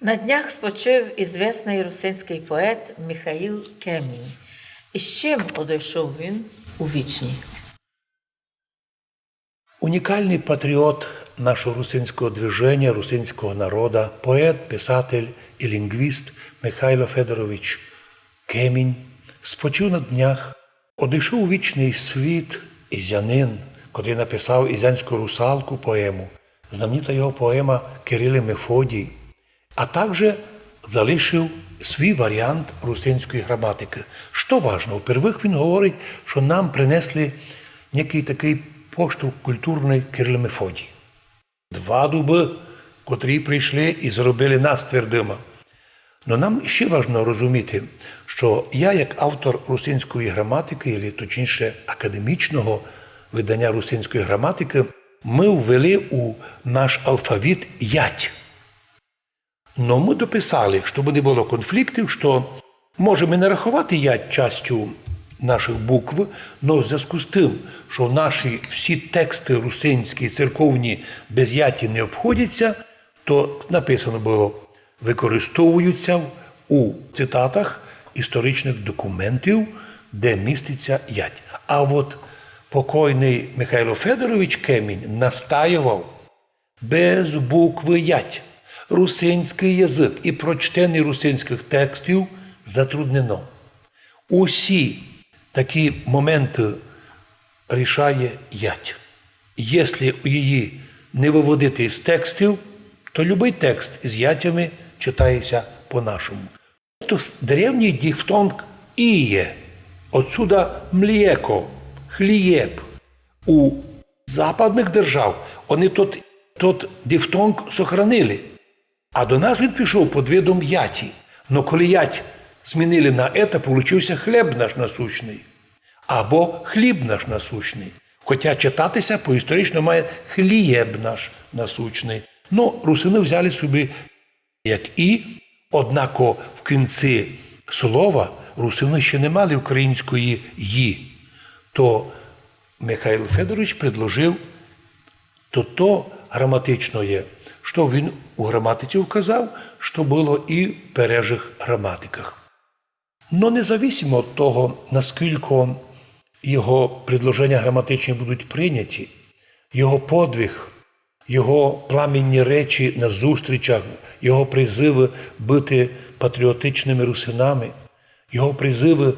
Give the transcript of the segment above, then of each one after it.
На днях спочив ізвісний русинський поет Михаїл Кемінь. І з чим одійшов він у вічність? Унікальний патріот нашого русинського движення, русинського народу, поет, писатель і лінгвіст Михайло Федорович Кемінь спочив на днях, одійшов у вічний світ ізянин, котрий написав «Ізянську русалку» поему, знаменита його поема «Кирил і Мефодій», а також залишив свій варіант русинської граматики. Що важливо, впервых він говорить, що нам принесли некий такий поштовх культурний Кирил і Мефодій. Два дуби, котрі прийшли і зробили нас твердима. Но нам ще важливо розуміти, що я, як автор русинської граматики, або точніше академічного видання русинської граматики, ми ввели у наш алфавіт ять. Но ми дописали, щоб не було конфліктів, що можемо не рахувати ять частю наших букв, але в зв'язку з тим, що наші всі тексти русинські, церковні без яті не обходяться, то написано було використовуються у цитатах історичних документів, де міститься ять. А от покойний Михайло Федорович Кемінь настаював без букви ять. Русинський язик і прочтення русинських текстів затруднено. Усі такі моменти рішає ять. Якщо її не виводити з текстів, то будь-який текст з ятями читається по-нашому. Тобто древній дифтонг «іє», отсюда «млієко», «хлієб». У западних держав вони тот дифтонг сохранили. А до нас він пішов під видом яті. Но коли ять змінили на «ета», получився «хлеб наш насущний» або «хліб наш насущний». Хоча читатися по-історично має «хлієб наш насущний». Ну, русини взяли собі як «і», однако в кінці слова русини ще не мали української «ї». То Михайло Федорович предложив то граматично є, що він у граматиці вказав, що було і в пережих граматиках. Но независимо від того, наскільки його предложення граматичні будуть прийняті, його подвиг, його пламенні речі на зустрічах, його призиви бути патріотичними русинами, його призиви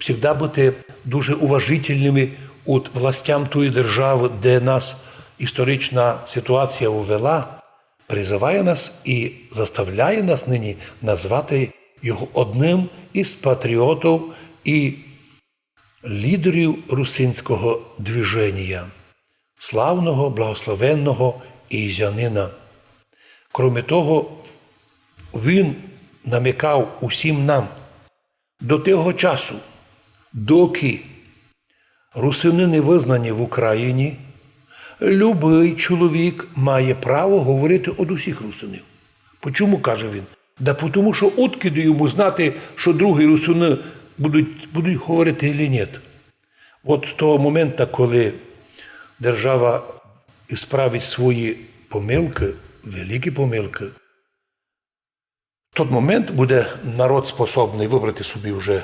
завжди бути дуже уважительними від властям тої держави, де нас історична ситуація увела, призиває нас і заставляє нас нині назвати його одним із патріотів і лідерів русинського движення, славного, благословенного ізянина. Кроме того, він намікав усім нам до того часу, доки русини не визнані в Україні, любий чоловік має право говорити од усіх русинів. Чому, каже він? Да тому, що откиди йому знати, що другі русини будуть говорити чи ні. От з того моменту, коли держава ісправить свої помилки, великі помилки, в той момент буде народ способний вибрати собі вже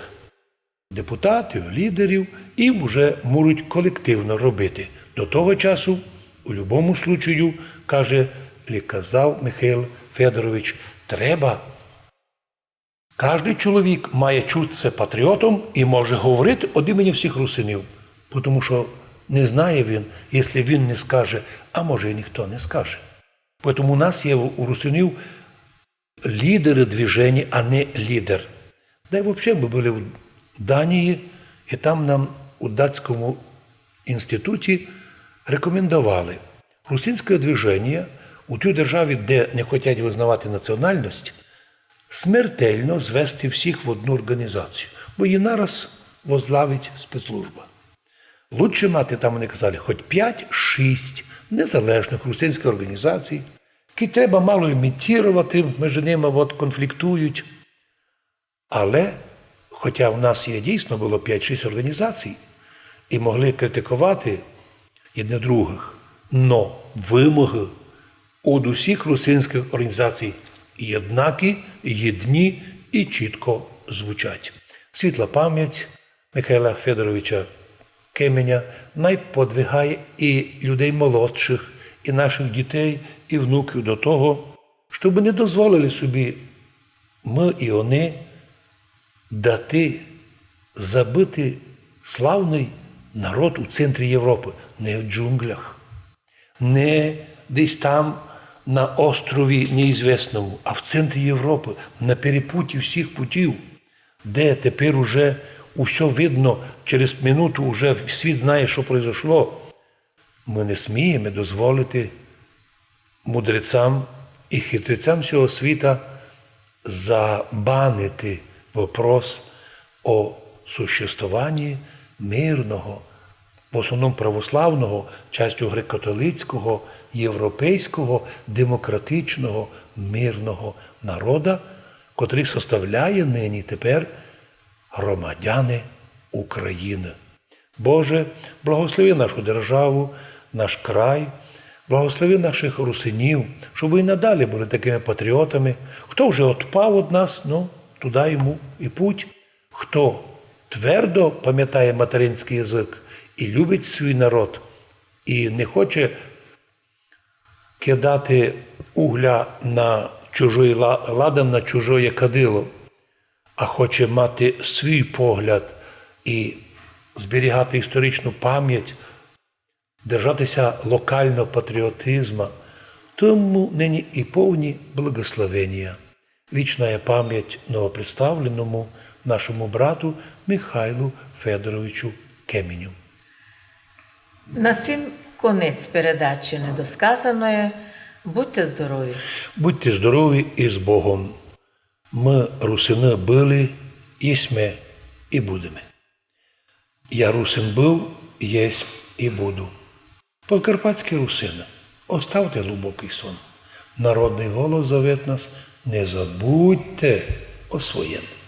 депутатів, лідерів і вже можуть колективно робити. До того часу, у будь-якому випадку, каже, казав Михайло Федорович, треба. Кожен чоловік має чутися патріотом і може говорити від імені всіх русинів. Тому що не знає він, якщо він не скаже, а може і ніхто не скаже. Тому у нас є у русинів лідери движення, а не лідер. Да й взагалі ми були в Данії, і там нам у датському інституті рекомендували русинське движення у тій державі, де не хочуть визнавати національність, смертельно звести всіх в одну організацію, бо її нараз возглавить спецслужба. Лучше мати, там вони казали, хоч 5-6 незалежних русинських організацій, які треба мало імітувати, між ними конфліктують. Але, хоча в нас є дійсно було 5-6 організацій, і могли критикувати одне других, но вимоги від усіх русинських організацій єднакі, єдні і чітко звучать. Світла пам'ять Михайла Федоровича Кеменя найподвигає і людей молодших, і наших дітей, і внуків до того, щоб не дозволили собі ми і вони дати забити славний народ у центрі Європи, не в джунглях, не десь там на острові неізвісному, а в центрі Європи, на перепутті всіх путів, де тепер уже усе видно, через минуту вже світ знає, що пройшло. Ми не сміємо дозволити мудрецям і хитрецям цього світа забанити вопрос о существуванні мирного, в основному православного, частю греко-католицького, європейського, демократичного, мирного народа, котрий составляє нині тепер громадяни України. Боже, благослови нашу державу, наш край, благослови наших русинів, щоб і надалі були такими патріотами. Хто вже відпав від нас, туди йому і путь. Хто твердо пам'ятає материнський язик і любить свій народ, і не хоче кидати угля на чужий ладан, на чужоє кадило, а хоче мати свій погляд і зберігати історичну пам'ять, держатися локального патріотизму, тому нині і повні благословення. Вічна пам'ять новопредставленому нашому брату Михайлу Федоровичу Кеменю. На сім конець передачі недосказаної. Будьте здорові! Будьте здорові і з Богом. Ми, русини, були, єсме і будемо. Я русин був, єсмь і буду. Подкарпатські русини, оставте глибокий сон. Народний голос зовет нас, не забудьте о своєму.